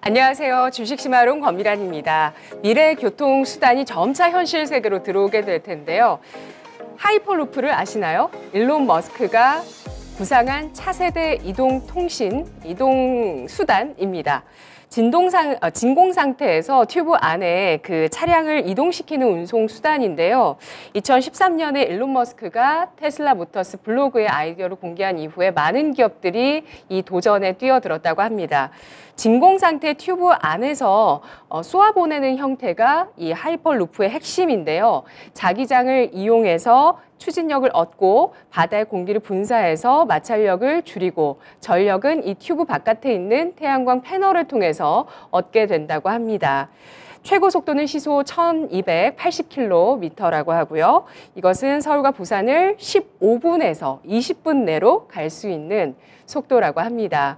안녕하세요. 주식심화론 권미란입니다. 미래 교통수단이 점차 현실 세계로 들어오게 될 텐데요. 하이퍼루프를 아시나요? 일론 머스크가 구상한 차세대 이동수단입니다. 진공 상태에서 튜브 안에 그 차량을 이동시키는 운송 수단인데요. 2013년에 일론 머스크가 테슬라 모터스 블로그의 아이디어를 공개한 이후에 많은 기업들이 이 도전에 뛰어들었다고 합니다. 진공 상태 튜브 안에서 쏘아보내는 형태가 이 하이퍼루프의 핵심인데요. 자기장을 이용해서 추진력을 얻고 바다의 공기를 분사해서 마찰력을 줄이고 전력은 이 튜브 바깥에 있는 태양광 패널을 통해서 얻게 된다고 합니다. 최고 속도는 시속 1280km라고 하고요. 이것은 서울과 부산을 15분에서 20분 내로 갈 수 있는 속도라고 합니다.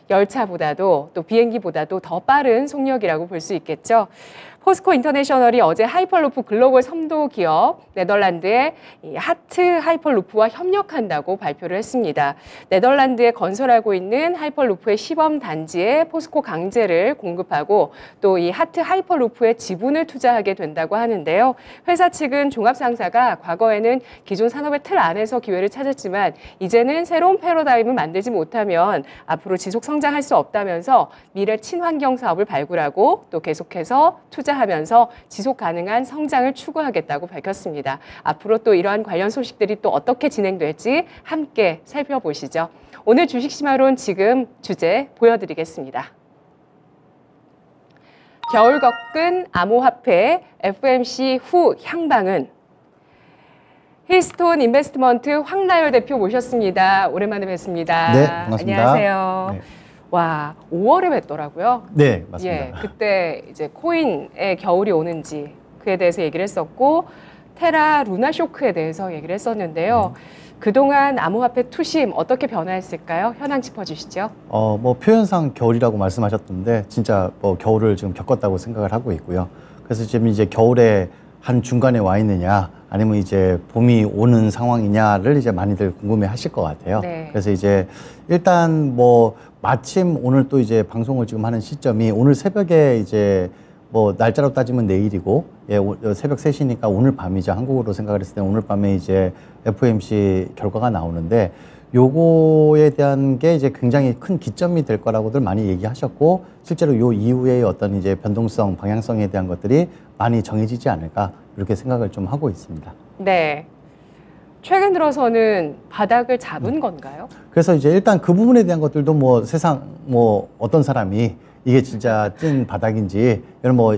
열차보다도 또 비행기보다도 더 빠른 속력이라고 볼 수 있겠죠. 포스코 인터내셔널이 어제 하이퍼루프 글로벌 선도 기업 네덜란드의 하트 하이퍼루프와 협력한다고 발표를 했습니다. 네덜란드에 건설하고 있는 하이퍼루프의 시범 단지에 포스코 강제를 공급하고 또 이 하트 하이퍼루프의 지분을 투자하게 된다고 하는데요. 회사 측은 종합상사가 과거에는 기존 산업의 틀 안에서 기회를 찾았지만 이제는 새로운 패러다임을 만들지 못하면 앞으로 지속 성장할 수 없다면서 미래 친환경 사업을 발굴하고 또 계속해서 투자하면서 지속 가능한 성장을 추구하겠다고 밝혔습니다. 앞으로 또 이러한 관련 소식들이 또 어떻게 진행될지 함께 살펴보시죠. 오늘 주식심화론 지금 주제 보여드리겠습니다. 겨울 겪은 암호화폐 FOMC 후 향방은? 힐스톤 인베스트먼트 황나열 대표 모셨습니다. 오랜만에 뵙습니다. 네, 반갑습니다. 안녕하세요. 네. 와, 5월에 뵀더라고요. 네, 맞습니다. 예, 그때 이제 코인의 겨울이 오는지 그에 대해서 얘기를 했었고 테라 루나 쇼크에 대해서 얘기를 했었는데요. 그동안 암호화폐 투심 어떻게 변화했을까요? 현황 짚어주시죠. 뭐 표현상 겨울이라고 말씀하셨던데 진짜 뭐 겨울을 지금 겪었다고 생각을 하고 있고요. 그래서 지금 이제 겨울에 한 중간에 와 있느냐 아니면 이제 봄이 오는 상황이냐를 이제 많이들 궁금해 하실 것 같아요. 네. 그래서 이제 일단 뭐 마침 오늘 또 이제 방송을 지금 하는 시점이 오늘 새벽에 이제 뭐 날짜로 따지면 내일이고 예, 새벽 3시니까 오늘 밤이죠. 한국으로 생각을 했을 때 오늘 밤에 이제 FOMC 결과가 나오는데 요거에 대한 게 이제 굉장히 큰 기점이 될 거라고들 많이 얘기하셨고 실제로 요 이후에 어떤 이제 변동성, 방향성에 대한 것들이 많이 정해지지 않을까 이렇게 생각을 좀 하고 있습니다. 네. 최근 들어서는 바닥을 잡은 건가요? 그래서 이제 일단 그 부분에 대한 것들도 뭐 세상 뭐 어떤 사람이 이게 진짜 찐 바닥인지 이런 뭐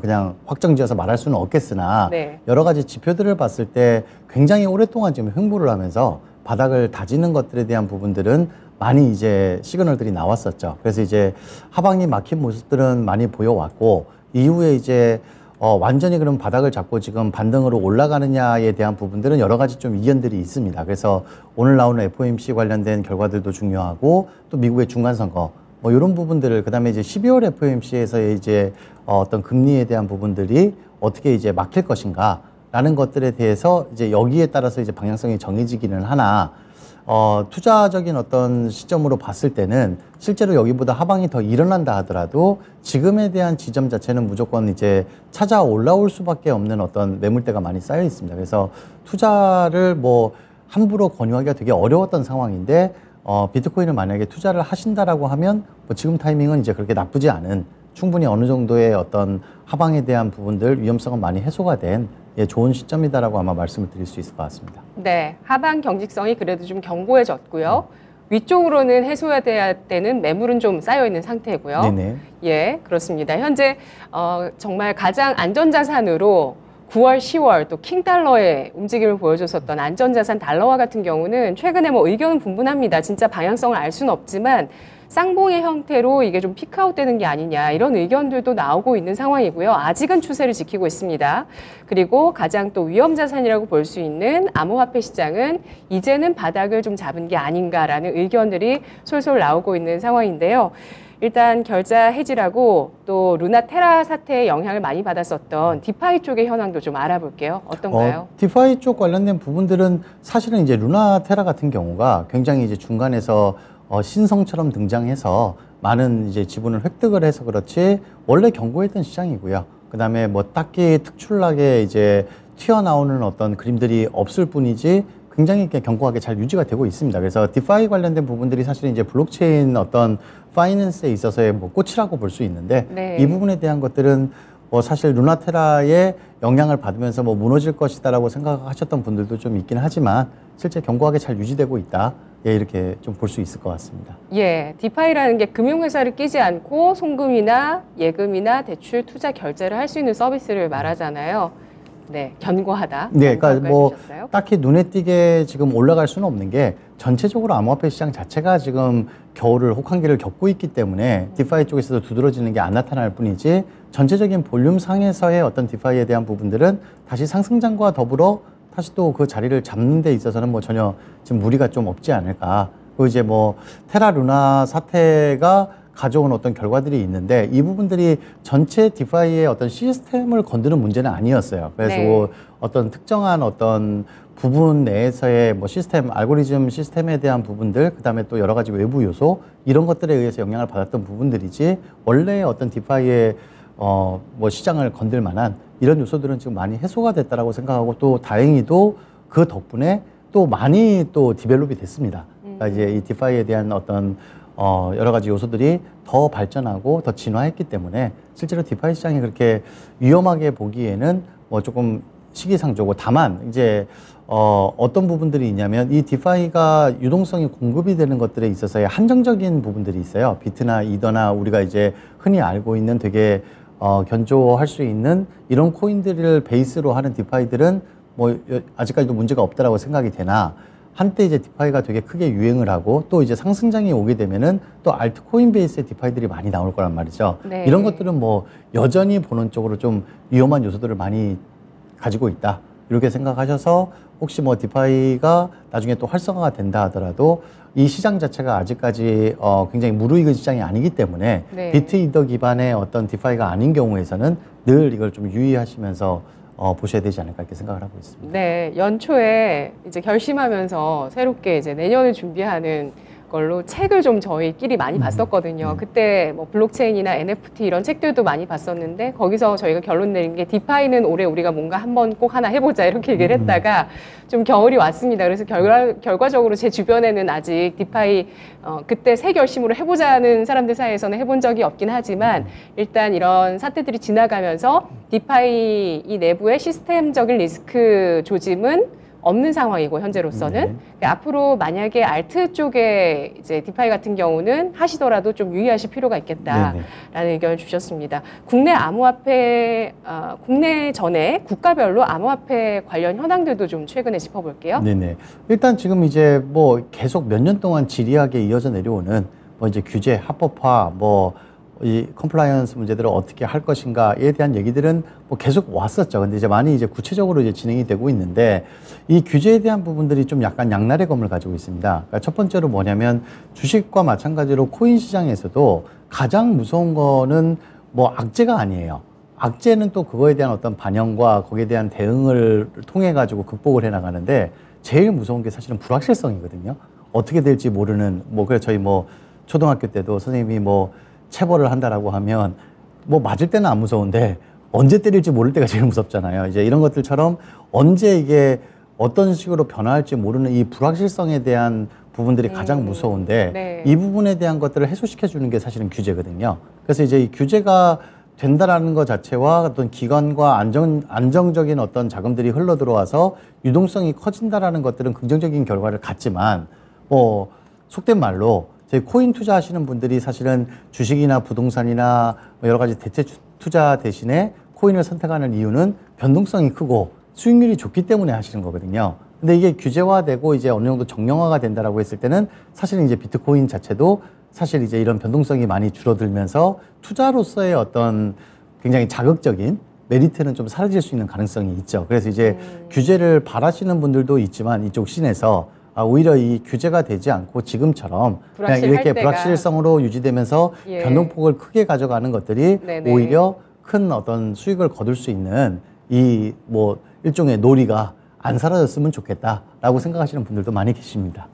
그냥 확정지어서 말할 수는 없겠으나 네. 여러 가지 지표들을 봤을 때 굉장히 오랫동안 지금 횡보를 하면서 바닥을 다지는 것들에 대한 부분들은 많이 이제 시그널들이 나왔었죠. 그래서 이제 하방이 막힌 모습들은 많이 보여왔고 이후에 이제 완전히 그럼 바닥을 잡고 지금 반등으로 올라가느냐에 대한 부분들은 여러 가지 좀 이견들이 있습니다. 그래서 오늘 나오는 FOMC 관련된 결과들도 중요하고 또 미국의 중간선거 뭐 이런 부분들을 그다음에 이제 12월 FOMC에서의 이제 어떤 금리에 대한 부분들이 어떻게 이제 막힐 것인가라는 것들에 대해서 이제 여기에 따라서 이제 방향성이 정해지기는 하나 투자적인 어떤 시점으로 봤을 때는 실제로 여기보다 하방이 더 일어난다 하더라도 지금에 대한 지점 자체는 무조건 이제 찾아 올라올 수밖에 없는 어떤 매물대가 많이 쌓여 있습니다. 그래서 투자를 뭐 함부로 권유하기가 되게 어려웠던 상황인데 비트코인을 만약에 투자를 하신다라고 하면 뭐 지금 타이밍은 이제 그렇게 나쁘지 않은 충분히 어느 정도의 어떤 하방에 대한 부분들 위험성은 많이 해소가 된 좋은 시점이다라고 아마 말씀을 드릴 수 있을 것 같습니다. 네, 하방 경직성이 그래도 좀 견고해졌고요. 위쪽으로는 해소해야 되는 매물은 좀 쌓여 있는 상태고요. 네네. 예, 그렇습니다. 현재 정말 가장 안전자산으로 9월, 10월 또 킹달러의 움직임을 보여줬었던 안전자산 달러화 같은 경우는 최근에 뭐 의견은 분분합니다. 진짜 방향성을 알 수는 없지만 쌍봉의 형태로 이게 좀 피크아웃 되는 게 아니냐 이런 의견들도 나오고 있는 상황이고요. 아직은 추세를 지키고 있습니다. 그리고 가장 또 위험자산이라고 볼 수 있는 암호화폐 시장은 이제는 바닥을 좀 잡은 게 아닌가라는 의견들이 솔솔 나오고 있는 상황인데요. 일단 결자 해지라고 또 루나 테라 사태에 영향을 많이 받았었던 디파이 쪽의 현황도 좀 알아볼게요. 어떤가요? 디파이 쪽 관련된 부분들은 사실은 이제 루나 테라 같은 경우가 굉장히 이제 중간에서 신성처럼 등장해서 많은 이제 지분을 획득을 해서 그렇지 원래 견고했던 시장이고요. 그다음에 뭐 딱히 특출나게 이제 튀어나오는 어떤 그림들이 없을 뿐이지 굉장히 이렇게 견고하게 잘 유지가 되고 있습니다. 그래서 디파이 관련된 부분들이 사실 이제 블록체인 어떤 파이낸스에 있어서의 뭐 꽃이라고 볼 수 있는데 네. 이 부분에 대한 것들은 뭐 사실 루나테라의 영향을 받으면서 뭐 무너질 것이다라고 생각하셨던 분들도 좀 있긴 하지만 실제 견고하게 잘 유지되고 있다. 예, 이렇게 좀 볼 수 있을 것 같습니다. 예, 디파이라는 게 금융회사를 끼지 않고 송금이나 예금이나 대출, 투자 결제를 할 수 있는 서비스를 말하잖아요. 네, 견고하다. 네, 그러니까 뭐 해주셨어요. 딱히 눈에 띄게 지금 올라갈 수는 없는 게 전체적으로 암호화폐 시장 자체가 지금 겨울을 혹한기를 겪고 있기 때문에 디파이 쪽에서도 두드러지는 게 안 나타날 뿐이지 전체적인 볼륨 상에서의 어떤 디파이에 대한 부분들은 다시 상승장과 더불어 다시 또 그 자리를 잡는 데 있어서는 뭐 전혀 지금 무리가 좀 없지 않을까. 그리고 이제 뭐 테라 루나 사태가 가져온 어떤 결과들이 있는데 이 부분들이 전체 디파이의 어떤 시스템을 건드는 문제는 아니었어요. 그래서 네. 어떤 특정한 어떤 부분 내에서의 뭐 시스템, 알고리즘 시스템에 대한 부분들, 그 다음에 또 여러 가지 외부 요소 이런 것들에 의해서 영향을 받았던 부분들이지 원래 어떤 디파이의 뭐 시장을 건들 만한 이런 요소들은 지금 많이 해소가 됐다라고 생각하고 또 다행히도 그 덕분에 또 많이 또 디벨롭이 됐습니다. 그러니까 이제 이 디파이에 대한 어떤 여러 가지 요소들이 더 발전하고 더 진화했기 때문에 실제로 디파이 시장이 그렇게 위험하게 보기에는 뭐 조금 시기상조고 다만 이제 어떤 부분들이 있냐면 이 디파이가 유동성이 공급이 되는 것들에 있어서의 한정적인 부분들이 있어요. 비트나 이더나 우리가 이제 흔히 알고 있는 되게 견조할 수 있는 이런 코인들을 베이스로 하는 디파이들은 뭐 아직까지도 문제가 없다라고 생각이 되나 한때 이제 디파이가 되게 크게 유행을 하고 또 이제 상승장이 오게 되면은 또 알트코인 베이스의 디파이들이 많이 나올 거란 말이죠. 네. 이런 것들은 뭐 여전히 보는 쪽으로 좀 위험한 요소들을 많이 가지고 있다. 이렇게 생각하셔서 혹시 뭐 디파이가 나중에 또 활성화가 된다 하더라도 이 시장 자체가 아직까지 굉장히 무르익은 시장이 아니기 때문에 네. 비트 이더 기반의 어떤 디파이가 아닌 경우에서는 늘 이걸 좀 유의하시면서 보셔야 되지 않을까 이렇게 생각을 하고 있습니다. 네, 연초에 이제 결심하면서 새롭게 이제 내년을 준비하는 걸로 책을 좀 저희끼리 많이 봤었거든요. 그때 뭐 블록체인이나 NFT 이런 책들도 많이 봤었는데 거기서 저희가 결론 내린 게 디파이는 올해 우리가 뭔가 한번 꼭 하나 해보자 이렇게 얘기를 했다가 좀 겨울이 왔습니다. 그래서 결과적으로 제 주변에는 아직 디파이 그때 새 결심으로 해보자는 사람들 사이에서는 해본 적이 없긴 하지만 일단 이런 사태들이 지나가면서 디파이 이 내부의 시스템적인 리스크 조짐은 없는 상황이고 현재로서는 앞으로 만약에 알트 쪽에 이제 디파이 같은 경우는 하시더라도 좀 유의하실 필요가 있겠다라는 의견을 주셨습니다. 국내 암호화폐 국내 전에 국가별로 암호화폐 관련 현황들도 좀 최근에 짚어볼게요. 네네. 일단 지금 이제 뭐 계속 몇 년 동안 지리하게 이어져 내려오는 뭐 이제 규제, 합법화, 뭐 이 컴플라이언스 문제들을 어떻게 할 것인가에 대한 얘기들은 뭐 계속 왔었죠. 근데 이제 많이 이제 구체적으로 이제 진행이 되고 있는데 이 규제에 대한 부분들이 좀 약간 양날의 검을 가지고 있습니다. 그러니까 첫 번째로 뭐냐면 주식과 마찬가지로 코인 시장에서도 가장 무서운 거는 뭐 악재가 아니에요. 악재는 또 그거에 대한 어떤 반영과 거기에 대한 대응을 통해 가지고 극복을 해 나가는데 제일 무서운 게 사실은 불확실성이거든요. 어떻게 될지 모르는 뭐 그래서 저희 뭐 초등학교 때도 선생님이 뭐 체벌을 한다라고 하면 뭐 맞을 때는 안 무서운데 언제 때릴지 모를 때가 제일 무섭잖아요. 이제 이런 것들처럼 언제 이게 어떤 식으로 변화할지 모르는 이 불확실성에 대한 부분들이 가장 무서운데 네. 이 부분에 대한 것들을 해소시켜 주는 게 사실은 규제거든요. 그래서 이제 이 규제가 된다라는 것 자체와 어떤 기관과 안정적인 어떤 자금들이 흘러 들어와서 유동성이 커진다라는 것들은 긍정적인 결과를 갖지만 뭐 속된 말로 저희 코인 투자하시는 분들이 사실은 주식이나 부동산이나 여러 가지 대체 투자 대신에 코인을 선택하는 이유는 변동성이 크고 수익률이 좋기 때문에 하시는 거거든요. 근데 이게 규제화되고 이제 어느 정도 정량화가 된다라고 했을 때는 사실은 이제 비트코인 자체도 사실 이제 이런 변동성이 많이 줄어들면서 투자로서의 어떤 굉장히 자극적인 메리트는 좀 사라질 수 있는 가능성이 있죠. 그래서 이제 규제를 바라시는 분들도 있지만 이쪽 씬에서 오히려 이 규제가 되지 않고 지금처럼 그냥 이렇게 불확실성으로 유지되면서 예. 변동폭을 크게 가져가는 것들이 네네. 오히려 큰 어떤 수익을 거둘 수 있는 이 뭐 일종의 놀이가 안 사라졌으면 좋겠다라고 생각하시는 분들도 많이 계십니다.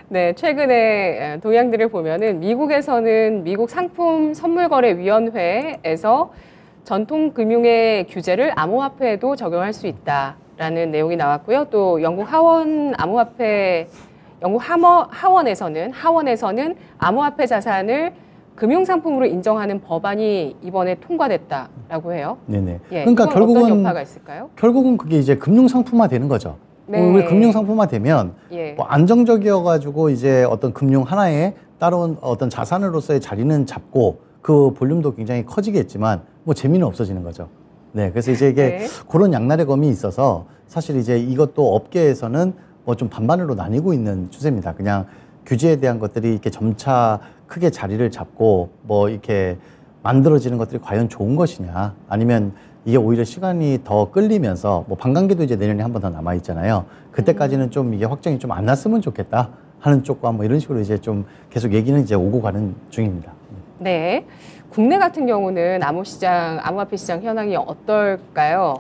네, 최근에 동향들을 보면은 미국에서는 미국 상품 선물거래위원회에서 전통금융의 규제를 암호화폐에도 적용할 수 있다라는 내용이 나왔고요. 또 영국 하원에서는 암호화폐 자산을 금융상품으로 인정하는 법안이 이번에 통과됐다라고 해요. 네네. 예, 그러니까 결국은 어떤 여파가 있을까요? 결국은 그게 이제 금융상품화 되는 거죠. 네. 왜 금융상품화 되면 예. 뭐 안정적이어가지고 이제 어떤 금융 하나에 따로 어떤 자산으로서의 자리는 잡고 그 볼륨도 굉장히 커지겠지만 뭐 재미는 없어지는 거죠. 네. 그래서 이제 이게 네. 그런 양날의 검이 있어서 사실 이제 이것도 업계에서는 뭐 좀 반반으로 나뉘고 있는 추세입니다. 그냥 규제에 대한 것들이 이렇게 점차 크게 자리를 잡고 뭐 이렇게 만들어지는 것들이 과연 좋은 것이냐, 아니면 이게 오히려 시간이 더 끌리면서 뭐 반감기도 이제 내년에 한 번 더 남아 있잖아요. 그때까지는 좀 이게 확정이 좀 안 났으면 좋겠다 하는 쪽과 뭐 이런 식으로 이제 좀 계속 얘기는 이제 오고 가는 중입니다. 네. 국내 같은 경우는 암호화폐 시장 현황이 어떨까요?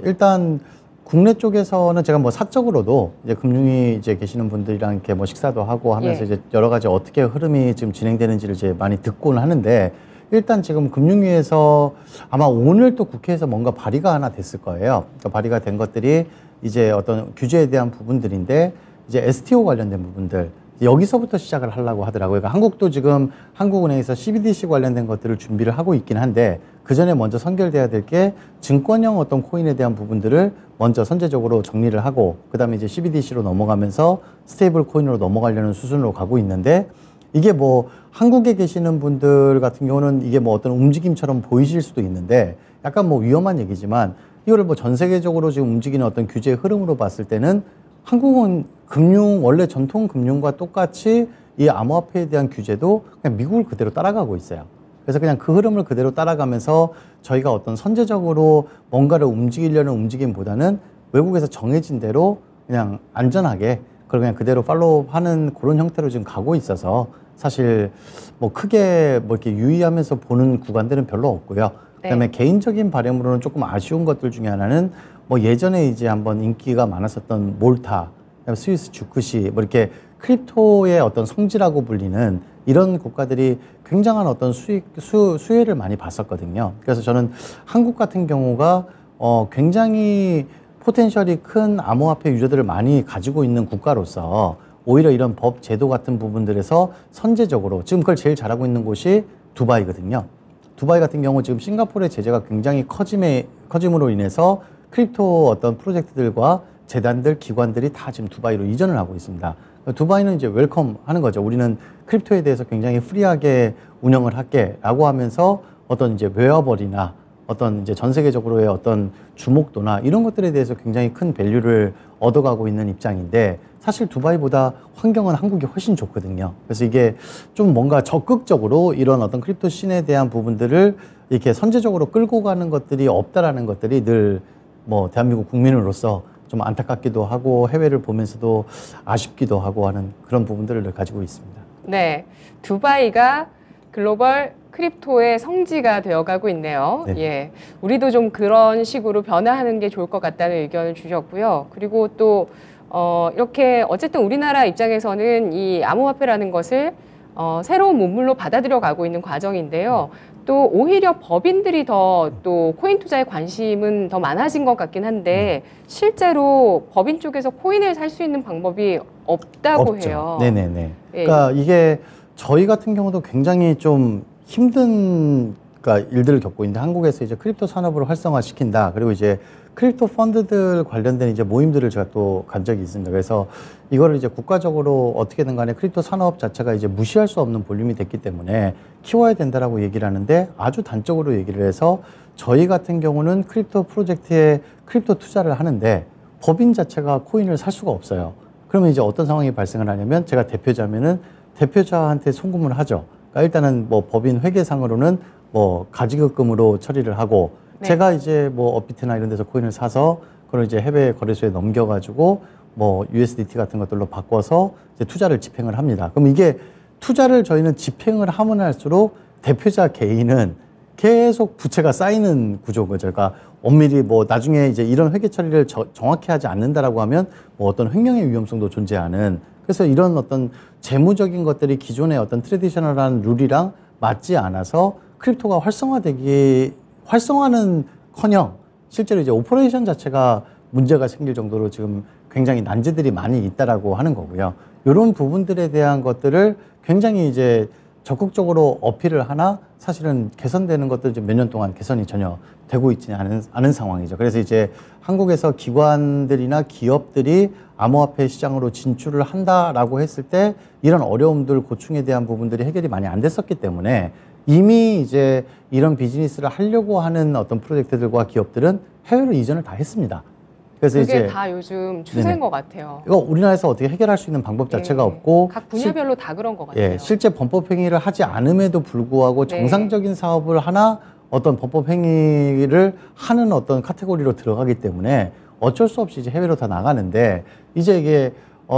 일단 국내 쪽에서는 제가 뭐 사적으로도 이제 금융위 이제 계시는 분들이랑 이렇게 뭐 식사도 하고 하면서 예. 이제 여러 가지 어떻게 흐름이 지금 진행되는지를 이제 많이 듣고는 하는데, 일단 지금 금융위에서 아마 오늘 또 국회에서 뭔가 발의가 하나 됐을 거예요. 그러니까 발의가 된 것들이 이제 어떤 규제에 대한 부분들인데, 이제 STO 관련된 부분들 여기서부터 시작을 하려고 하더라고요. 그러니까 한국도 지금 한국은행에서 CBDC 관련된 것들을 준비를 하고 있긴 한데, 그 전에 먼저 선결돼야 될 게 증권형 어떤 코인에 대한 부분들을 먼저 선제적으로 정리를 하고, 그 다음에 이제 CBDC로 넘어가면서 스테이블 코인으로 넘어가려는 수순으로 가고 있는데, 이게 뭐 한국에 계시는 분들 같은 경우는 이게 뭐 어떤 움직임처럼 보이실 수도 있는데 약간 뭐 위험한 얘기지만, 이거를 뭐 전 세계적으로 지금 움직이는 어떤 규제의 흐름으로 봤을 때는 한국은 원래 전통 금융과 똑같이 이 암호화폐에 대한 규제도 그냥 미국을 그대로 따라가고 있어요. 그래서 그냥 그 흐름을 그대로 따라가면서 저희가 어떤 선제적으로 뭔가를 움직이려는 움직임보다는 외국에서 정해진 대로 그냥 안전하게 그걸 그냥 그대로 팔로우하는 그런 형태로 지금 가고 있어서, 사실 뭐 크게 뭐 이렇게 유의하면서 보는 구간들은 별로 없고요. 그다음에 개인적인 바람으로는 조금 아쉬운 것들 중에 하나는 뭐 예전에 이제 한번 인기가 많았었던 몰타, 그다음에 스위스 주크시, 뭐 이렇게 크립토의 어떤 성지라고 불리는 이런 국가들이 굉장한 어떤 수혜를 많이 봤었거든요. 그래서 저는 한국 같은 경우가 굉장히 포텐셜이 큰 암호화폐 유저들을 많이 가지고 있는 국가로서 오히려 이런 법 제도 같은 부분들에서 선제적으로, 지금 그걸 제일 잘하고 있는 곳이 두바이거든요. 두바이 같은 경우 지금 싱가포르의 제재가 굉장히 커짐으로 인해서 크립토 어떤 프로젝트들과 재단들, 기관들이 다 지금 두바이로 이전을 하고 있습니다. 두바이는 이제 웰컴 하는 거죠. 우리는 크립토에 대해서 굉장히 프리하게 운영을 할게 라고 하면서 어떤 이제 웨어벌이나 어떤 이제 전 세계적으로의 어떤 주목도나 이런 것들에 대해서 굉장히 큰 밸류를 얻어가고 있는 입장인데, 사실 두바이보다 환경은 한국이 훨씬 좋거든요. 그래서 이게 좀 뭔가 적극적으로 이런 어떤 크립토 씬에 대한 부분들을 이렇게 선제적으로 끌고 가는 것들이 없다라는 것들이 늘 뭐 대한민국 국민으로서 좀 안타깝기도 하고 해외를 보면서도 아쉽기도 하고 하는 그런 부분들을 가지고 있습니다. 네, 두바이가 글로벌 크립토의 성지가 되어가고 있네요. 네. 예, 우리도 좀 그런 식으로 변화하는 게 좋을 것 같다는 의견을 주셨고요. 그리고 또 이렇게 어쨌든 우리나라 입장에서는 이 암호화폐라는 것을 새로운 문물로 받아들여 가고 있는 과정인데요. 또 오히려 법인들이 더 또 코인 투자에 관심은 더 많아진 것 같긴 한데, 실제로 법인 쪽에서 코인을 살 수 있는 방법이 없다고 없죠. 해요. 네네네. 예. 그러니까 이게 저희 같은 경우도 굉장히 좀 힘든 일들을 겪고 있는데, 한국에서 이제 크립토 산업을 활성화시킨다. 그리고 이제 크립토 펀드들 관련된 이제 모임들을 제가 또 간 적이 있습니다. 그래서 이거를 이제 국가적으로 어떻게든 간에 크립토 산업 자체가 이제 무시할 수 없는 볼륨이 됐기 때문에 키워야 된다라고 얘기를 하는데, 아주 단적으로 얘기를 해서 저희 같은 경우는 크립토 프로젝트에 크립토 투자를 하는데 법인 자체가 코인을 살 수가 없어요. 그러면 이제 어떤 상황이 발생을 하냐면, 제가 대표자면은 대표자한테 송금을 하죠. 그러니까 일단은 뭐 법인 회계상으로는 뭐 가지급금으로 처리를 하고, 네. 제가 이제 뭐 업비트나 이런 데서 코인을 사서 그걸 이제 해외 거래소에 넘겨가지고 뭐 USDT 같은 것들로 바꿔서 이제 투자를 집행을 합니다. 그럼 이게 투자를 저희는 집행을 하면 할수록 대표자 개인은 계속 부채가 쌓이는 구조인 거죠. 그러니까 엄밀히 뭐 나중에 이제 이런 회계 처리를 정확히 하지 않는다라고 하면 뭐 어떤 횡령의 위험성도 존재하는 그래서 이런 어떤 재무적인 것들이 기존의 어떤 트레디셔널한 룰이랑 맞지 않아서 크립토가 활성화는커녕 실제로 이제 오퍼레이션 자체가 문제가 생길 정도로 지금 굉장히 난제들이 많이 있다라고 하는 거고요. 이런 부분들에 대한 것들을 굉장히 이제 적극적으로 어필을 하나 사실은 개선되는 것도 몇 년 동안 개선이 전혀 되고 있지 않은 상황이죠. 그래서 이제 한국에서 기관들이나 기업들이 암호화폐 시장으로 진출을 한다라고 했을 때 이런 어려움들, 고충에 대한 부분들이 해결이 많이 안 됐었기 때문에 이미 이제 이런 비즈니스를 하려고 하는 어떤 프로젝트들과 기업들은 해외로 이전을 다 했습니다. 그래서 그게 이제 다 요즘 추세인 것 같아요. 이거 우리나라에서 어떻게 해결할 수 있는 방법 자체가 없고 각 분야별로 다 그런 것 같아요. 예, 실제 법법 행위를 하지 않음에도 불구하고 정상적인 사업을 하나 어떤 법법 행위를 하는 어떤 카테고리로 들어가기 때문에 어쩔 수 없이 이제 해외로 다 나가는데 이제 이게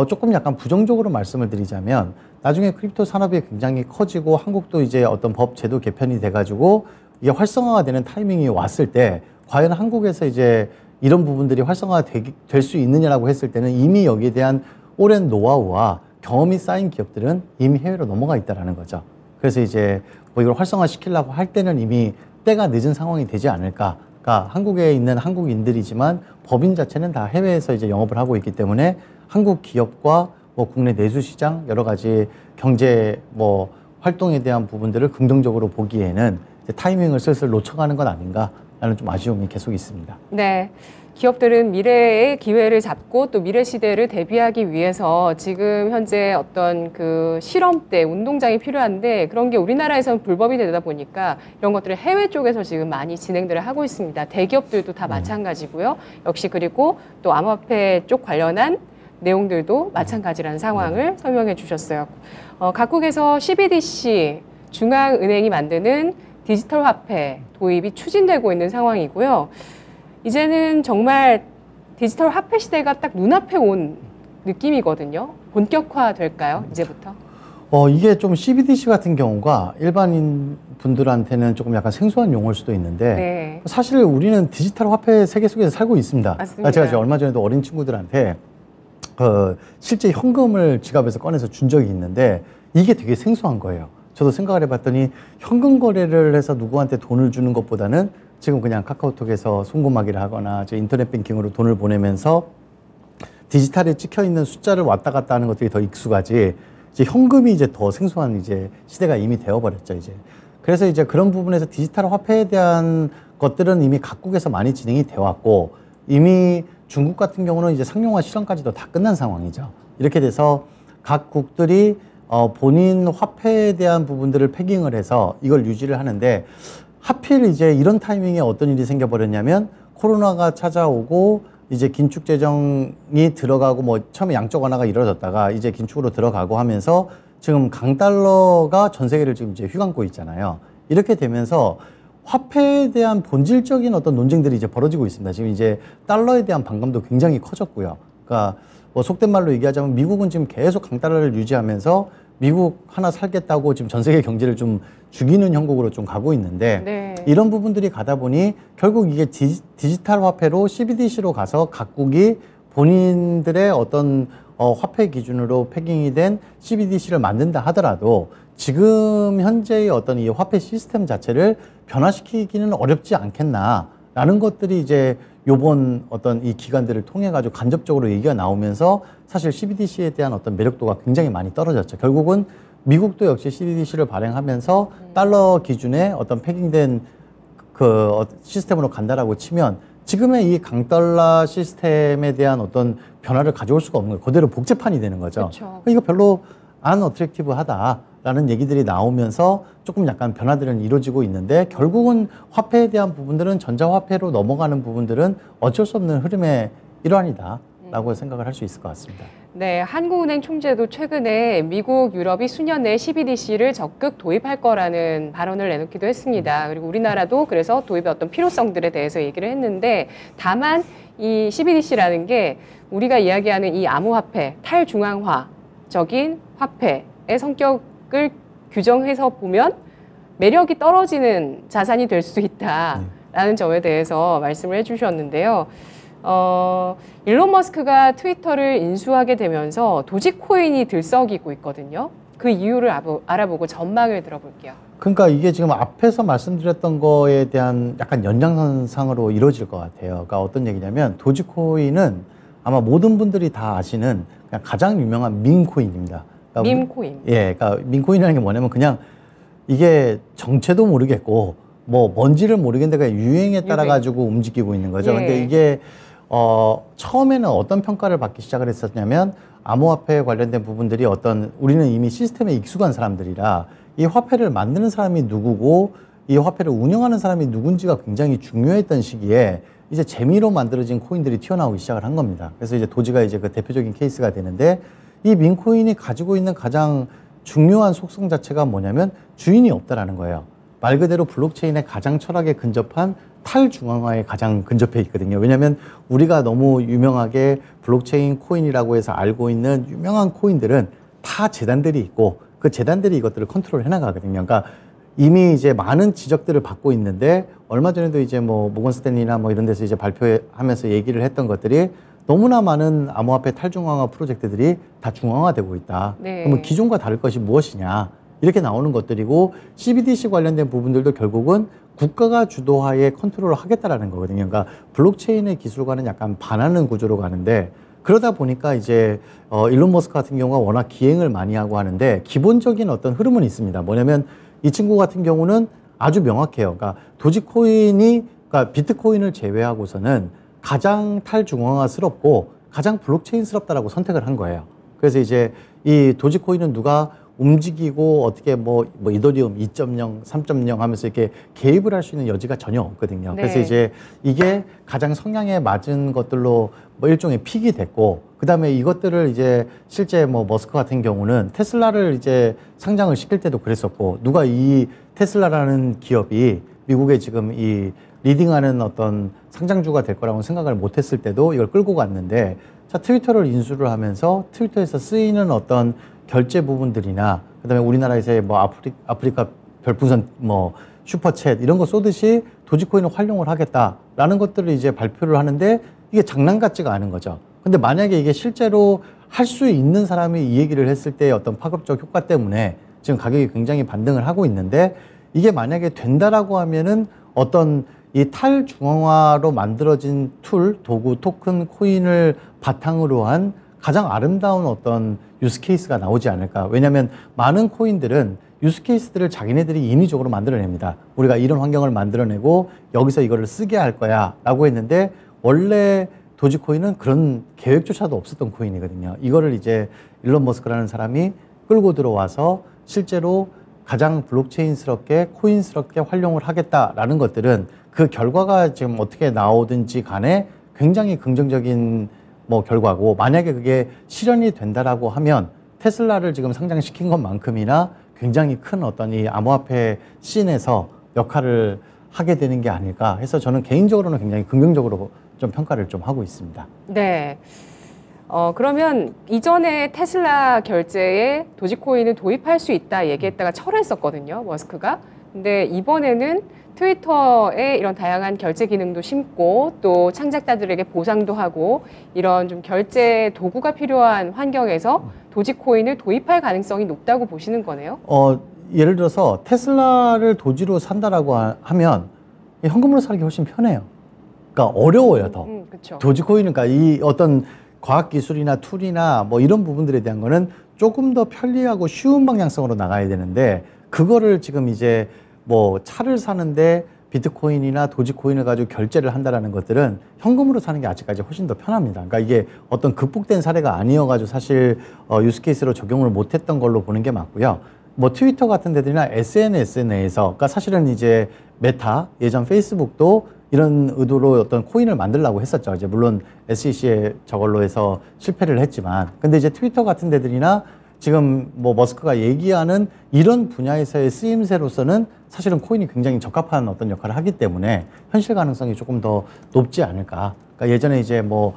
조금 약간 부정적으로 말씀을 드리자면 나중에 크립토 산업이 굉장히 커지고 한국도 이제 어떤 법 제도 개편이 돼가지고 이게 활성화가 되는 타이밍이 왔을 때 과연 한국에서 이제 이런 부분들이 활성화될 수 있느냐라고 했을 때는 이미 여기에 대한 오랜 노하우와 경험이 쌓인 기업들은 이미 해외로 넘어가 있다라는 거죠. 그래서 이제 뭐 이걸 활성화시키려고 할 때는 이미 때가 늦은 상황이 되지 않을까. 그러니까 한국에 있는 한국인들이지만 법인 자체는 다 해외에서 이제 영업을 하고 있기 때문에 한국 기업과 뭐 국내 내수 시장 여러 가지 경제 뭐 활동에 대한 부분들을 긍정적으로 보기에는 이제 타이밍을 슬슬 놓쳐가는 건 아닌가라는 좀 아쉬움이 계속 있습니다. 네. 기업들은 미래의 기회를 잡고 또 미래 시대를 대비하기 위해서 지금 현재 어떤 그 실험대, 운동장이 필요한데 그런 게 우리나라에서는 불법이 되다 보니까 이런 것들을 해외 쪽에서 지금 많이 진행들을 하고 있습니다. 대기업들도 다 마찬가지고요. 역시 그리고 또 암호화폐 쪽 관련한 내용들도 마찬가지라는 상황을 설명해 주셨어요. 각국에서 CBDC, 중앙은행이 만드는 디지털 화폐 도입이 추진되고 있는 상황이고요. 이제는 정말 디지털 화폐 시대가 딱 눈앞에 온 느낌이거든요. 본격화 될까요, 이제부터? 이게 좀 CBDC 같은 경우가 일반인 분들한테는 조금 약간 생소한 용어일 수도 있는데 네. 사실 우리는 디지털 화폐 세계 속에서 살고 있습니다. 맞습니다. 제가 이제 얼마 전에도 어린 친구들한테 실제 현금을 지갑에서 꺼내서 준 적이 있는데 이게 되게 생소한 거예요. 저도 생각을 해봤더니 현금 거래를 해서 누구한테 돈을 주는 것보다는 지금 그냥 카카오톡에서 송금하기를 하거나 인터넷 뱅킹으로 돈을 보내면서 디지털에 찍혀 있는 숫자를 왔다 갔다 하는 것들이 더 익숙하지 이제 현금이 이제 더 생소한 이제 시대가 이미 되어버렸죠 이제. 그래서 이제 그런 부분에서 디지털 화폐에 대한 것들은 이미 각국에서 많이 진행이 되어 왔고 이미 중국 같은 경우는 이제 상용화 실험까지도 다 끝난 상황이죠. 이렇게 돼서 각 국들이 본인 화폐에 대한 부분들을 패깅을 해서 이걸 유지를 하는데 하필 이제 이런 타이밍에 어떤 일이 생겨버렸냐면 코로나가 찾아오고 이제 긴축 재정이 들어가고 뭐 처음에 양적 완화가 이루어졌다가 이제 긴축으로 들어가고 하면서 지금 강달러가 전 세계를 지금 이제 휘감고 있잖아요. 이렇게 되면서 화폐에 대한 본질적인 어떤 논쟁들이 이제 벌어지고 있습니다. 지금 이제 달러에 대한 반감도 굉장히 커졌고요. 그러니까 뭐 속된 말로 얘기하자면 미국은 지금 계속 강달러를 유지하면서 미국 하나 살겠다고 지금 전 세계 경제를 좀 죽이는 형국으로 좀 가고 있는데 네. 이런 부분들이 가다 보니 결국 이게 디지털 화폐로 CBDC로 가서 각국이 본인들의 어떤 화폐 기준으로 패깅이 된 CBDC를 만든다 하더라도 지금 현재의 어떤 이 화폐 시스템 자체를 변화시키기는 어렵지 않겠나라는 것들이 이제 요번 어떤 이 기관들을 통해 가지고 간접적으로 얘기가 나오면서 사실 CBDC에 대한 어떤 매력도가 굉장히 많이 떨어졌죠. 결국은 미국도 역시 CBDC를 발행하면서 달러 기준의 어떤 패깅된 그 시스템으로 간다라고 치면 지금의 이 강달러 시스템에 대한 어떤 변화를 가져올 수가 없는 거예요. 그대로 복제판이 되는 거죠. 그렇죠. 이거 별로 안 어트랙티브하다라는 얘기들이 나오면서 조금 약간 변화들은 이루어지고 있는데 결국은 화폐에 대한 부분들은 전자화폐로 넘어가는 부분들은 어쩔 수 없는 흐름의 일환이다라고 생각을 할 수 있을 것 같습니다. 네, 한국은행 총재도 최근에 미국, 유럽이 수년 내에 CBDC를 적극 도입할 거라는 발언을 내놓기도 했습니다. 그리고 우리나라도 그래서 도입의 어떤 필요성들에 대해서 얘기를 했는데 다만 이 CBDC라는 게 우리가 이야기하는 이 암호화폐, 탈중앙화적인 화폐의 성격을 규정해서 보면 매력이 떨어지는 자산이 될 수 있다라는 점에 대해서 말씀을 해주셨는데요. 일론 머스크가 트위터를 인수하게 되면서 도지코인이 들썩이고 있거든요. 그 이유를 알아보고 전망을 들어볼게요. 그러니까 이게 지금 앞에서 말씀드렸던 거에 대한 약간 연장선상으로 이루어질 것 같아요. 그러니까 어떤 얘기냐면 도지코인은 아마 모든 분들이 다 아시는 그냥 가장 유명한 밈코인입니다. 그러니까 밈코인. 예, 그러니까 밈코인이라는 게 뭐냐면 그냥 이게 정체도 모르겠고 뭐 뭔지를 모르겠는데 그냥 유행에 따라 가지고 움직이고 있는 거죠. 예. 근데 이게 처음에는 어떤 평가를 받기 시작을 했었냐면 암호화폐에 관련된 부분들이 우리는 이미 시스템에 익숙한 사람들이라 이 화폐를 만드는 사람이 누구고 이 화폐를 운영하는 사람이 누군지가 굉장히 중요했던 시기에 이제 재미로 만들어진 코인들이 튀어나오기 시작을 한 겁니다. 그래서 이제 도지가 이제 그 대표적인 케이스가 되는데 이 밈코인이 가지고 있는 가장 중요한 속성 자체가 뭐냐면 주인이 없다라는 거예요. 말 그대로 블록체인의 가장 철학에 근접한 탈중앙화에 가장 근접해 있거든요. 왜냐하면 우리가 너무 유명하게 블록체인 코인이라고 해서 알고 있는 유명한 코인들은 다 재단들이 있고 그 재단들이 이것들을 컨트롤 해나가거든요. 그러니까 이미 이제 많은 지적들을 받고 있는데 얼마 전에도 이제 뭐 모건 스탠리나 뭐 이런 데서 이제 발표하면서 얘기를 했던 것들이 너무나 많은 암호화폐 탈중앙화 프로젝트들이 다 중앙화되고 있다. 네. 그러면 기존과 다를 것이 무엇이냐? 이렇게 나오는 것들이고 CBDC 관련된 부분들도 결국은 국가가 주도하에 컨트롤을 하겠다라는 거거든요. 그러니까 블록체인의 기술과는 약간 반하는 구조로 가는데 그러다 보니까 이제 일론 머스크 같은 경우가 워낙 기행을 많이 하고 하는데 기본적인 어떤 흐름은 있습니다. 뭐냐면 이 친구 같은 경우는 아주 명확해요. 그러니까 그러니까 비트코인을 제외하고서는 가장 탈중앙화스럽고 가장 블록체인스럽다라고 선택을 한 거예요. 그래서 이제 이 도지코인은 누가 움직이고 어떻게 뭐 이더리움 2.0, 3.0 하면서 이렇게 개입을 할 수 있는 여지가 전혀 없거든요. 네. 그래서 이제 이게 가장 성향에 맞은 것들로 뭐 일종의 픽이 됐고, 그 다음에 이것들을 이제 실제 뭐 머스크 같은 경우는 테슬라를 이제 상장을 시킬 때도 그랬었고, 누가 이 테슬라라는 기업이 미국에 지금 이 리딩하는 어떤 상장주가 될 거라고 생각을 못 했을 때도 이걸 끌고 갔는데, 자, 트위터를 인수를 하면서 트위터에서 쓰이는 어떤 결제 부분들이나 그다음에 우리나라에서의 뭐 아프리카 별풍선 뭐 슈퍼챗 이런 거 쏘듯이 도지코인을 활용을 하겠다라는 것들을 이제 발표를 하는데 이게 장난 같지가 않은 거죠. 근데 만약에 이게 실제로 할 수 있는 사람이 이 얘기를 했을 때 어떤 파급적 효과 때문에 지금 가격이 굉장히 반등을 하고 있는데, 이게 만약에 된다라고 하면은 어떤 이 탈중앙화로 만들어진 도구, 토큰, 코인을 바탕으로 한 가장 아름다운 어떤 유스케이스가 나오지 않을까. 왜냐하면 많은 코인들은 유스케이스들을 자기네들이 인위적으로 만들어냅니다. 우리가 이런 환경을 만들어내고 여기서 이거를 쓰게 할 거야 라고 했는데, 원래 도지코인은 그런 계획조차도 없었던 코인이거든요. 이거를 이제 일론 머스크라는 사람이 끌고 들어와서 실제로 가장 블록체인스럽게 코인스럽게 활용을 하겠다라는 것들은 그 결과가 지금 어떻게 나오든지 간에 굉장히 긍정적인 뭐 결과고, 만약에 그게 실현이 된다라고 하면 테슬라를 지금 상장시킨 것만큼이나 굉장히 큰 어떤 이 암호화폐 씬에서 역할을 하게 되는 게 아닐까 해서 저는 개인적으로는 굉장히 긍정적으로 좀 평가를 좀 하고 있습니다. 네. 그러면 이전에 테슬라 결제에 도지코인을 도입할 수 있다 얘기했다가 철회했었거든요, 머스크가. 근데 이번에는 트위터에 이런 다양한 결제 기능도 심고 또 창작자들에게 보상도 하고 이런 좀 결제 도구가 필요한 환경에서 도지코인을 도입할 가능성이 높다고 보시는 거네요? 예를 들어서 테슬라를 도지로 산다라고 하면 현금으로 사는 게 훨씬 편해요. 그러니까 어려워요, 더. 그쵸. 도지코인은 그러니까 이 어떤 과학기술이나 툴이나 뭐 이런 부분들에 대한 거는 조금 더 편리하고 쉬운 방향성으로 나가야 되는데, 그거를 지금 이제 뭐 차를 사는데 비트코인이나 도지코인을 가지고 결제를 한다라는 것들은 현금으로 사는 게 아직까지 훨씬 더 편합니다. 그러니까 이게 어떤 극복된 사례가 아니어가지고 사실 유스케이스로 적용을 못했던 걸로 보는 게 맞고요. 뭐 트위터 같은 데들이나 SNS 내에서, 그러니까 사실은 이제 메타, 예전 페이스북도 이런 의도로 어떤 코인을 만들려고 했었죠. 이제 물론 SEC에 저걸로 해서 실패를 했지만, 근데 이제 트위터 같은 데들이나 지금 뭐 머스크가 얘기하는 이런 분야에서의 쓰임새로서는 사실은 코인이 굉장히 적합한 어떤 역할을 하기 때문에 현실 가능성이 조금 더 높지 않을까. 그러니까 예전에 이제 뭐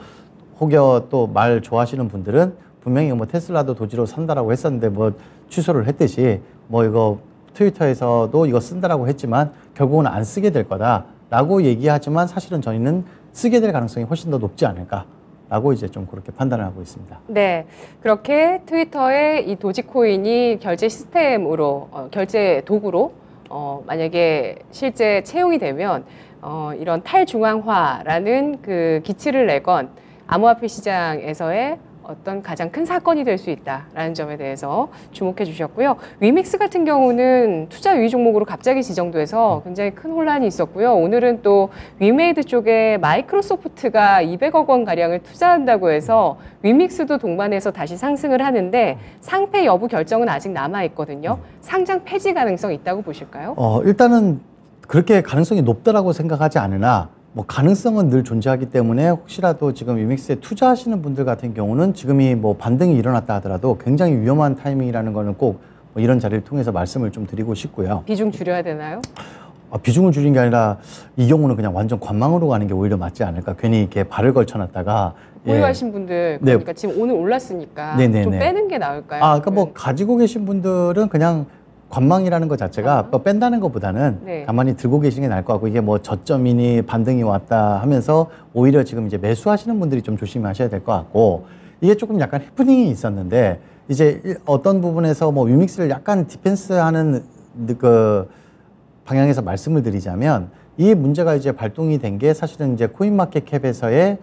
혹여 또 말 좋아하시는 분들은 분명히 뭐 테슬라도 도지로 산다라고 했었는데 뭐 취소를 했듯이 뭐 이거 트위터에서도 이거 쓴다라고 했지만 결국은 안 쓰게 될 거다. 라고 얘기하지만 사실은 저희는 쓰게 될 가능성이 훨씬 더 높지 않을까라고 이제 좀 그렇게 판단을 하고 있습니다. 네, 그렇게 트위터의 이 도지코인이 결제 시스템으로 결제 도구로 만약에 실제 채용이 되면 이런 탈중앙화라는 그 기치를 내건 암호화폐 시장에서의 어떤 가장 큰 사건이 될 수 있다라는 점에 대해서 주목해 주셨고요. 위믹스 같은 경우는 투자 유의 종목으로 갑자기 지정돼서 굉장히 큰 혼란이 있었고요. 오늘은 또 위메이드 쪽에 마이크로소프트가 200억 원 가량을 투자한다고 해서 위믹스도 동반해서 다시 상승을 하는데 상패 여부 결정은 아직 남아 있거든요. 상장 폐지 가능성 있다고 보실까요? 일단은 그렇게 가능성이 높다라고 생각하지 않으나 뭐 가능성은 늘 존재하기 때문에 혹시라도 지금 위믹스에 투자하시는 분들 같은 경우는 지금이 뭐 반등이 일어났다 하더라도 굉장히 위험한 타이밍이라는 거는 꼭 뭐 이런 자리를 통해서 말씀을 좀 드리고 싶고요. 비중 줄여야 되나요? 비중을 줄인 게 아니라 이 경우는 그냥 완전 관망으로 가는 게 오히려 맞지 않을까. 괜히 이렇게 발을 걸쳐놨다가 보유하신 분들 그러니까 지금 오늘 올랐으니까 좀 빼는 게 나을까요? 그러니까 뭐 가지고 계신 분들은 그냥 관망이라는 것 자체가 뺀다는 것보다는 가만히 들고 계시는 게 나을 것 같고, 이게 뭐 저점이니 반등이 왔다 하면서 오히려 지금 이제 매수하시는 분들이 좀 조심하셔야 될 것 같고, 이게 조금 약간 해프닝이 있었는데 이제 어떤 부분에서 뭐 위믹스를 약간 디펜스하는 그 방향에서 말씀을 드리자면, 이 문제가 이제 발동이 된 게 사실은 이제 코인마켓캡에서의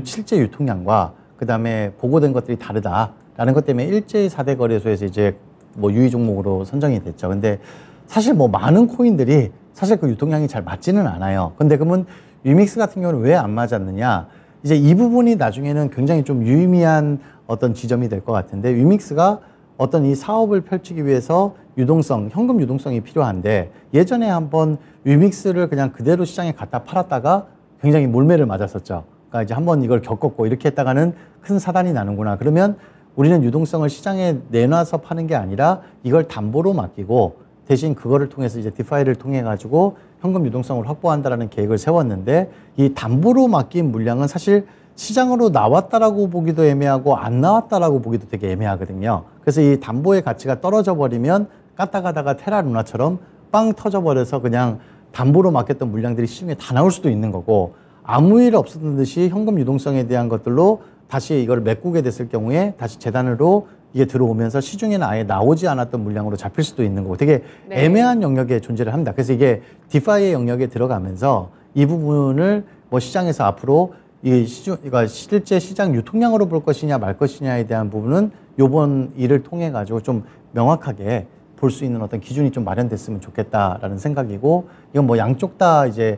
실제 유통량과 그 다음에 보고된 것들이 다르다라는 것 때문에 일제히 4대 거래소에서 이제 뭐 유의 종목으로 선정이 됐죠. 근데 사실 뭐 많은 코인들이 사실 그 유통량이 잘 맞지는 않아요. 근데 그러면 위믹스 같은 경우는 왜 안 맞았느냐? 이제 이 부분이 나중에는 굉장히 좀 유의미한 어떤 지점이 될 것 같은데, 위믹스가 어떤 이 사업을 펼치기 위해서 유동성, 현금 유동성이 필요한데, 예전에 한번 위믹스를 그냥 그대로 시장에 갖다 팔았다가 굉장히 몰매를 맞았었죠. 그러니까 이제 한번 이걸 겪었고 이렇게 했다가는 큰 사단이 나는구나. 그러면 우리는 유동성을 시장에 내놔서 파는 게 아니라 이걸 담보로 맡기고 대신 그거를 통해서 이제 디파이를 통해 가지고 현금 유동성을 확보한다라는 계획을 세웠는데, 이 담보로 맡긴 물량은 사실 시장으로 나왔다라고 보기도 애매하고 안 나왔다라고 보기도 되게 애매하거든요. 그래서 이 담보의 가치가 떨어져 버리면 까딱하다가 테라루나처럼 빵 터져 버려서 그냥 담보로 맡겼던 물량들이 시중에 다 나올 수도 있는 거고, 아무 일 없었던 듯이 현금 유동성에 대한 것들로 다시 이걸 메꾸게 됐을 경우에 다시 재단으로 이게 들어오면서 시중에는 아예 나오지 않았던 물량으로 잡힐 수도 있는 거고, 되게 애매한 영역에 존재를 합니다. 그래서 이게 디파이의 영역에 들어가면서 이 부분을 뭐 시장에서 앞으로 그러니까 실제 시장 유통량으로 볼 것이냐 말 것이냐에 대한 부분은 요번 일을 통해 가지고 좀 명확하게 볼 수 있는 어떤 기준이 좀 마련됐으면 좋겠다라는 생각이고, 이건 뭐 양쪽 다 이제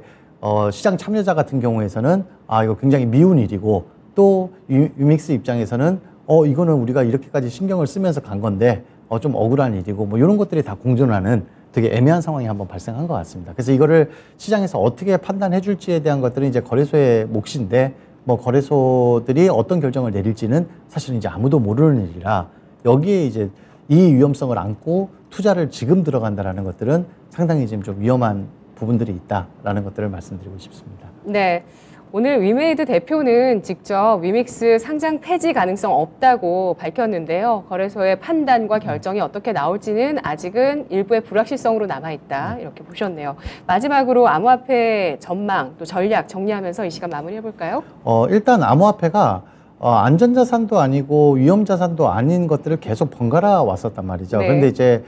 시장 참여자 같은 경우에서는 이거 굉장히 미운 일이고, 또 위믹스 입장에서는 이거는 우리가 이렇게까지 신경을 쓰면서 간 건데 좀 억울한 일이고, 뭐 이런 것들이 다 공존하는 되게 애매한 상황이 한번 발생한 것 같습니다. 그래서 이거를 시장에서 어떻게 판단해 줄지에 대한 것들은 이제 거래소의 몫인데, 뭐 거래소들이 어떤 결정을 내릴지는 사실은 이제 아무도 모르는 일이라, 여기에 이제 이 위험성을 안고 투자를 지금 들어간다라는 것들은 상당히 지금 좀 위험한 부분들이 있다라는 것들을 말씀드리고 싶습니다. 네. 오늘 위메이드 대표는 직접 위믹스 상장 폐지 가능성 없다고 밝혔는데요. 거래소의 판단과 결정이 어떻게 나올지는 아직은 일부의 불확실성으로 남아있다, 이렇게 보셨네요. 마지막으로 암호화폐 전망 또 전략 정리하면서 이 시간 마무리해볼까요? 일단 암호화폐가 안전자산도 아니고 위험자산도 아닌 것들을 계속 번갈아 왔었단 말이죠. 그런데 이제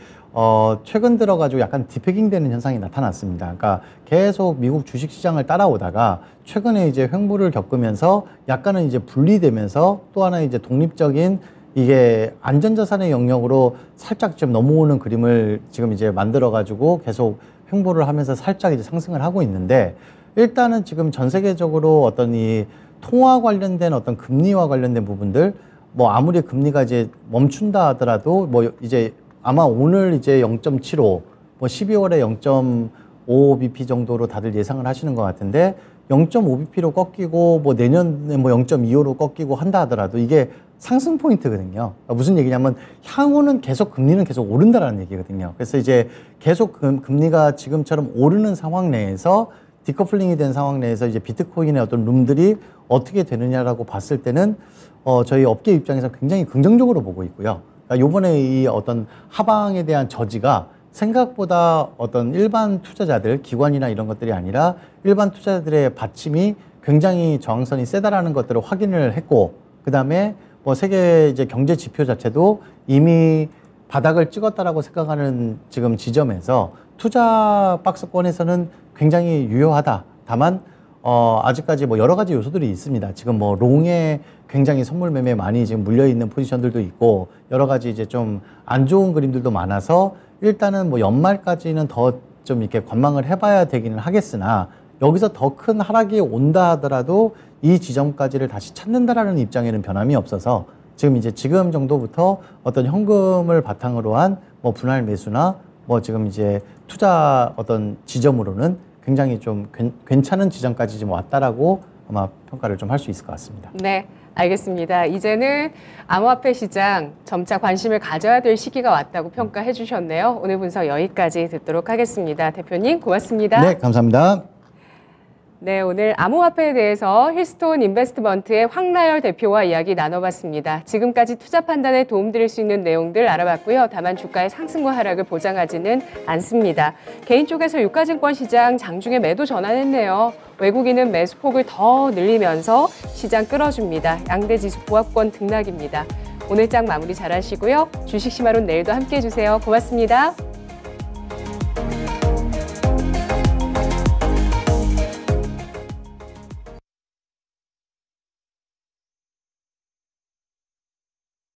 최근 들어가지고 약간 디패깅 되는 현상이 나타났습니다. 그러니까 계속 미국 주식시장을 따라오다가 최근에 이제 횡보를 겪으면서 약간은 이제 분리되면서 또 하나 이제 독립적인 이게 안전자산의 영역으로 살짝 좀 넘어오는 그림을 지금 이제 만들어가지고 계속 횡보를 하면서 살짝 이제 상승을 하고 있는데, 일단은 지금 전 세계적으로 어떤 이 통화 관련된 어떤 금리와 관련된 부분들, 뭐 아무리 금리가 이제 멈춘다 하더라도 뭐 이제 아마 오늘 이제 0.75, 뭐 12월에 0.5bp 정도로 다들 예상을 하시는 것 같은데, 0.5bp로 꺾이고 뭐 내년에 뭐 0.25로 꺾이고 한다 하더라도 이게 상승 포인트거든요. 그러니까 무슨 얘기냐면 향후는 계속 금리는 계속 오른다라는 얘기거든요. 그래서 이제 계속 금리가 지금처럼 오르는 상황 내에서 디커플링이 된 상황 내에서 이제 비트코인의 어떤 룸들이 어떻게 되느냐라고 봤을 때는 저희 업계 입장에서 굉장히 긍정적으로 보고 있고요. 그러니까 요번에 이 어떤 하방에 대한 저지가 생각보다 어떤 일반 투자자들, 기관이나 이런 것들이 아니라 일반 투자자들의 받침이 굉장히 저항선이 세다라는 것들을 확인을 했고, 그 다음에 뭐 세계 이제 경제 지표 자체도 이미 바닥을 찍었다라고 생각하는 지금 지점에서 투자 박스권에서는 굉장히 유효하다. 다만 아직까지 뭐 여러 가지 요소들이 있습니다. 지금 뭐 롱에 굉장히 선물 매매 많이 지금 물려 있는 포지션들도 있고 여러 가지 이제 좀 안 좋은 그림들도 많아서 일단은 뭐 연말까지는 더 좀 이렇게 관망을 해봐야 되기는 하겠으나 여기서 더 큰 하락이 온다 하더라도 이 지점까지를 다시 찾는다라는 입장에는 변함이 없어서 지금 정도부터 어떤 현금을 바탕으로 한 뭐 분할 매수나 뭐 지금 이제 투자 어떤 지점으로는 굉장히 좀 괜찮은 지점까지 지금 왔다라고 아마 평가를 좀 할 수 있을 것 같습니다. 네, 알겠습니다. 이제는 암호화폐 시장 점차 관심을 가져야 될 시기가 왔다고 평가해 주셨네요. 오늘 분석 여기까지 듣도록 하겠습니다. 대표님 고맙습니다. 네, 감사합니다. 네, 오늘 암호화폐에 대해서 힐스톤 인베스트먼트의 황나열 대표와 이야기 나눠봤습니다. 지금까지 투자 판단에 도움드릴 수 있는 내용들 알아봤고요. 다만 주가의 상승과 하락을 보장하지는 않습니다. 개인 쪽에서 유가증권 시장 장중에 매도 전환했네요. 외국인은 매수폭을 더 늘리면서 시장 끌어줍니다. 양대지수 보합권 등락입니다. 오늘 장 마무리 잘하시고요. 주식시마론 내일도 함께해 주세요. 고맙습니다.